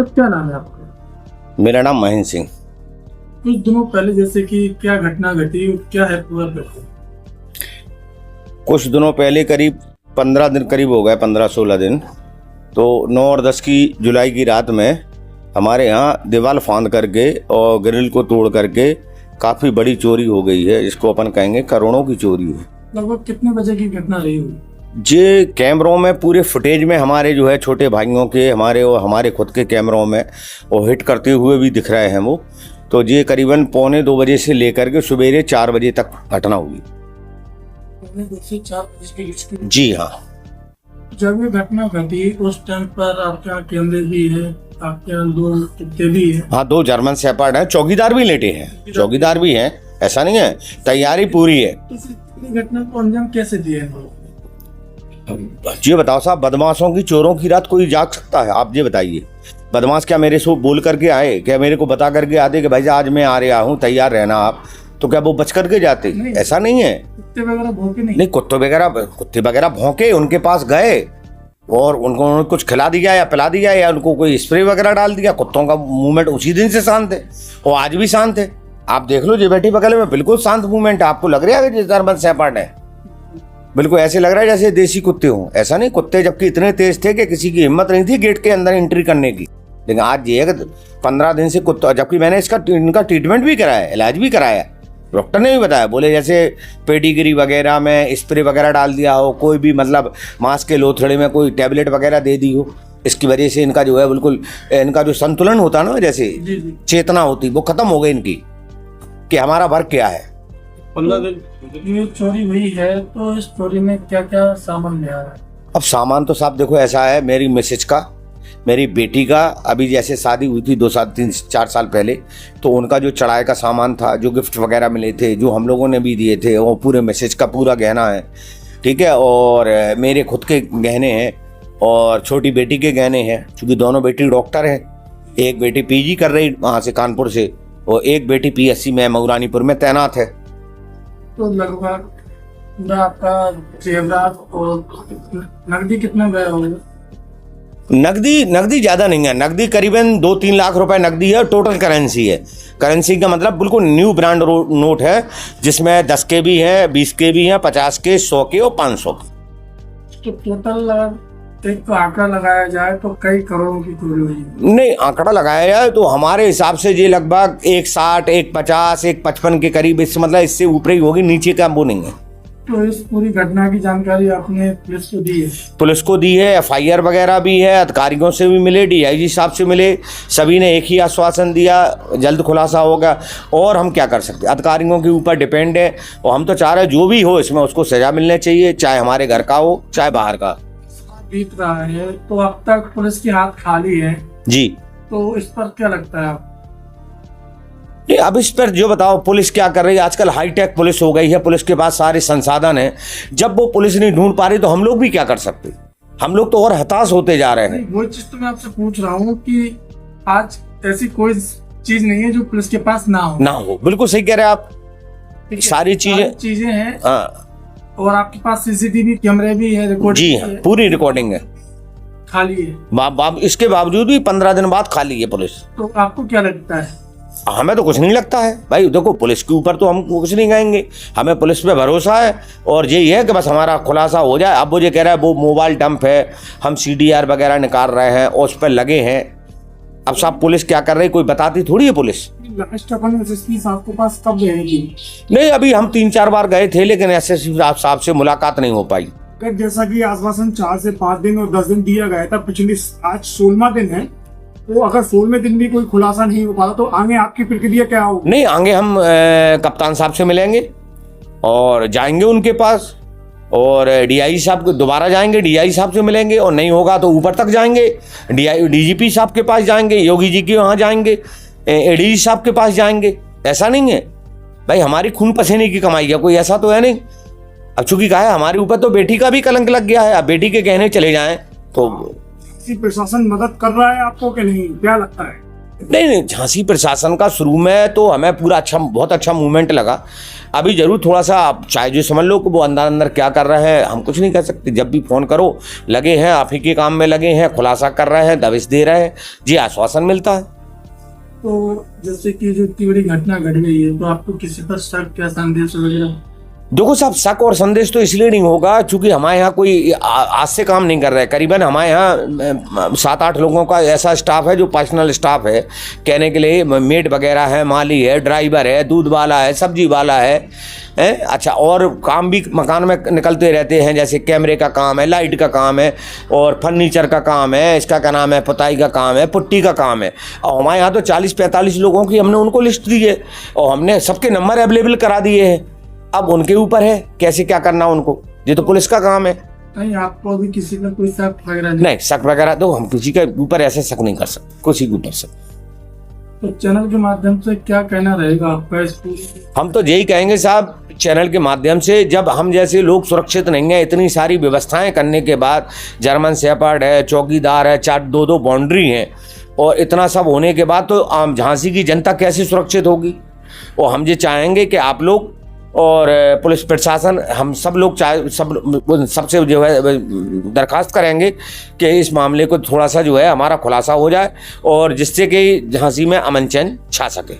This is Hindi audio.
सर क्या नाम है आपका? मेरा नाम महेंद्र सिंह। कुछ दिनों पहले जैसे कि क्या घटना घटी, क्या है पूरा घटना? कुछ दिनों पहले करीब 15 दिन करीब हो गए, 15-16 दिन। तो 9 और 10 की जुलाई की रात में हमारे यहाँ दीवार फांद करके और ग्रिल को तोड़ करके काफ़ी बड़ी चोरी हो गई है। इसको अपन कहेंगे करोड़ों की चोरी है। लगभग कितने बजे की घटना रही हुई? ये कैमरों में पूरे फुटेज में हमारे जो है छोटे भाइयों के, हमारे और हमारे खुद के कैमरों में वो हिट करते हुए भी दिख रहे हैं वो। तो ये करीबन 1:45 बजे से लेकर के सवेरे 4 बजे तक घटना हुई। 4 बजे की? जी हाँ। जब ये घटना घटी उस टाइम पर आपके यहाँ कैमरे भी है, आपके यहाँ 2 कुत्ते भी है? हाँ, 2 जर्मन शेपर्ड हैं, चौकीदार भी लेटे हैं, चौकीदार भी हैं, ऐसा नहीं है, तैयारी पूरी है। इस घटना को अंजाम कैसे दिए हैं? ये बताओ साहब, बदमाशों की, चोरों की रात कोई जाग सकता है? आप ये बताइए, बदमाश क्या मेरे से बोल करके आए? क्या मेरे को बता करके आते कि भाई आज मैं आ रहा हूँ, तैयार रहना आप? तो क्या वो बच करके जाते? ऐसा नहीं है। कुत्ते वगैरह भौंके नहीं? नहीं, कुत्ते वगैरह भौंके, उनके पास गए और उनको कुछ खिला दिया या पिला दिया या उनको कोई स्प्रे वगैरह डाल दिया। कुत्तों का मूवमेंट उसी दिन से शांत है और आज भी शांत है। आप देख लो, जो बैठी बगल में बिल्कुल शांत मूवमेंट है। आपको लग रहा है कि जर्मन शेपर्ड है? बिल्कुल ऐसे लग रहा है जैसे देसी कुत्ते हों। ऐसा नहीं, कुत्ते जबकि इतने तेज थे कि किसी की हिम्मत नहीं थी गेट के अंदर एंट्री करने की। लेकिन आज ये है कि 15 दिन से कुत्ता, जबकि मैंने इनका ट्रीटमेंट भी कराया, इलाज भी कराया, डॉक्टर ने भी बताया, बोले जैसे पेडिग्री वगैरह में स्प्रे वगैरह डाल दिया हो, कोई भी मतलब मांस के लोथड़े में कोई टैबलेट वगैरह दे दी हो, इसकी वजह से इनका जो है बिल्कुल इनका जो संतुलन होता ना, जैसे चेतना होती, वो खत्म हो गई इनकी कि हमारा वर्क क्या है। 15 दिन ये चोरी हुई है, तो इस चोरी में क्या क्या सामान ले आया? अब सामान तो साहब देखो ऐसा है, मेरी मिसेज का, मेरी बेटी का अभी जैसे शादी हुई थी 2-3-4 साल पहले, तो उनका जो चढ़ाए का सामान था, जो गिफ्ट वगैरह मिले थे, जो हम लोगों ने भी दिए थे, वो पूरे मैसेज का पूरा गहना है, ठीक है। और मेरे खुद के गहने हैं और छोटी बेटी के गहने हैं, क्योंकि दोनों बेटी डॉक्टर हैं। एक बेटी पीजी कर रही वहाँ से कानपुर से, और एक बेटी पीएससी में मऊरानीपुर में तैनात है। तो लगभग आपका जेवरात और नकदी कितना गया होगा? नकदी ज़्यादा नहीं है, नकदी करीबन 2-3 लाख रुपए नकदी है। टोटल करेंसी है, करेंसी का मतलब बिल्कुल न्यू ब्रांड नोट है, जिसमें 10 के भी हैं, 20 के भी हैं, 50 के, 100 के और 500 के। तो टोटल एक तो आंकड़ा लगाया जाए तो कई करोड़ों की चोरी हुई? नहीं, आंकड़ा लगाया जाए तो हमारे हिसाब से ये लगभग 160, 150, 155 के करीब, इससे मतलब इससे ऊपर ही होगी, नीचे का वो नहीं है। तो इस पूरी घटना की जानकारी आपने पुलिस को दी है? पुलिस को दी है, FIR वगैरह भी है, अधिकारियों से भी मिले, DIG साहब से मिले, सभी ने एक ही आश्वासन दिया, जल्द खुलासा होगा। और हम क्या कर सकते, अधिकारियों के ऊपर डिपेंड है। और हम तो चाह रहे हैं जो भी हो इसमें उसको सजा मिलनी चाहिए, चाहे हमारे घर का हो चाहे बाहर का। बीत रहा है तो अब तक पुलिस के हाथ खाली है जी, तो इस पर क्या लगता है आप? अब इस पर जो बताओ, पुलिस क्या कर रही है? आजकल हाईटेक पुलिस हो गई है, पुलिस के पास सारे संसाधन हैं। जब वो पुलिस नहीं ढूंढ पा रही तो हम लोग भी क्या कर सकते? हम लोग तो और हताश होते जा रहे हैं। वो चीज तो मैं आपसे पूछ रहा हूँ कि आज ऐसी कोई चीज नहीं है जो पुलिस के पास ना हो। बिल्कुल सही कह रहे हैं आप, सारी चीजें हैं। हाँ, और आपके पास CCTV कैमरे भी है, रिकॉर्डिंग? जी हाँ, पूरी रिकॉर्डिंग है। खाली है? इसके बावजूद भी 15 दिन बाद खाली है पुलिस। तो आपको क्या लगता है? हमें तो कुछ नहीं लगता है भाई। देखो, पुलिस के ऊपर तो हम कुछ नहीं कहेंगे, हमें पुलिस पे भरोसा है और यही है कि बस हमारा खुलासा हो जाए। अब वो ये कह रहा है वो मोबाइल डंप है, हम CDR वगैरह निकाल रहे हैं और उस पर लगे हैं। अब साहब पुलिस क्या कर रही, कोई बताती थोड़ी है पुलिस। SSP साहब के पास कब गए? नहीं, अभी हम 3-4 बार गए थे, लेकिन SSP साहब से मुलाकात नहीं हो पाई। जैसा कि आश्वासन 4 से 5 दिन और 10 दिन दिया गया था, पिछली आज 16वां दिन है, तो अगर 16वें दिन भी कोई खुलासा नहीं हो पाता तो आगे आपकी प्रक्रिया क्या होगी? नहीं, आगे हम कप्तान साहब से मिलेंगे और जाएंगे उनके पास, और DIG साहब को दोबारा जाएंगे, DIG साहब से मिलेंगे, और नहीं होगा तो ऊपर तक जाएंगे, DGP साहब के पास जाएंगे, योगी जी के वहाँ जाएंगे, ADG साहब के पास जाएंगे। ऐसा नहीं है भाई, हमारी खून पसीने की कमाई है, कोई ऐसा तो है नहीं। अब चूंकि कहा है हमारे ऊपर तो बेटी का भी कलंक लग गया है, अब बेटी के गहने चले जाएं तो प्रशासन मदद कर रहा है आपको कि नहीं, क्या लगता है? नहीं, झांसी प्रशासन का शुरू में तो हमें पूरा अच्छा, बहुत अच्छा मूवमेंट लगा। अभी जरूर थोड़ा सा, आप चाहे जो समझ लो कि वो अंदर अंदर क्या कर रहे हैं हम कुछ नहीं कह सकते। जब भी फोन करो लगे हैं, आप ही के काम में लगे हैं, खुलासा कर रहे हैं, दबिश दे रहे हैं जी, आश्वासन मिलता है। तो जैसे कि जो इतनी बड़ी घटना घट गई है, तो आपको किसी पर शक, क्या संदेश वगैरह? देखो साहब, शक और संदेश तो इसलिए नहीं होगा क्योंकि हमारे यहाँ कोई आज से काम नहीं कर रहा है। करीबन हमारे यहाँ 7-8 लोगों का ऐसा स्टाफ है जो पर्सनल स्टाफ है, कहने के लिए मेड वगैरह है, माली है, ड्राइवर है, दूध वाला है, सब्जी वाला है। अच्छा, और काम भी मकान में निकलते रहते हैं, जैसे कैमरे का काम है, लाइट का काम है, और फर्नीचर का काम है, इसका क्या नाम है, पुताई का काम है, पुट्टी का काम है। और हमारे यहाँ तो 40-45 लोगों की हमने उनको लिस्ट दी है और हमने सबके नंबर अवेलेबल करा दिए हैं। अब उनके ऊपर है कैसे क्या करना उनको, ये तो पुलिस का काम है। नहीं, आपको अभी किसी का कोई शक वगैरह नहीं, शक वगैरह तो हम किसी के ऊपर ऐसे शक नहीं कर सकते, किसी के ऊपर शक। तो चैनल के माध्यम से क्या कहना रहेगा आपका इस पूरी? हम तो यही कहेंगे साहब, चैनल के माध्यम से, जब हम जैसे लोग सुरक्षित नहीं है, इतनी सारी व्यवस्थाएं करने के बाद, जर्मन शेपर्ड है, चौकीदार है, 4-2 बाउंड्री हैं, और इतना सब होने के बाद तो आम झांसी की जनता कैसे सुरक्षित होगी? और हम ये चाहेंगे कि आप लोग और पुलिस प्रशासन, हम सब लोग सबसे जो है दरखास्त करेंगे कि इस मामले को थोड़ा सा जो है हमारा खुलासा हो जाए, और जिससे कि झांसी में अमन चैन छा सके।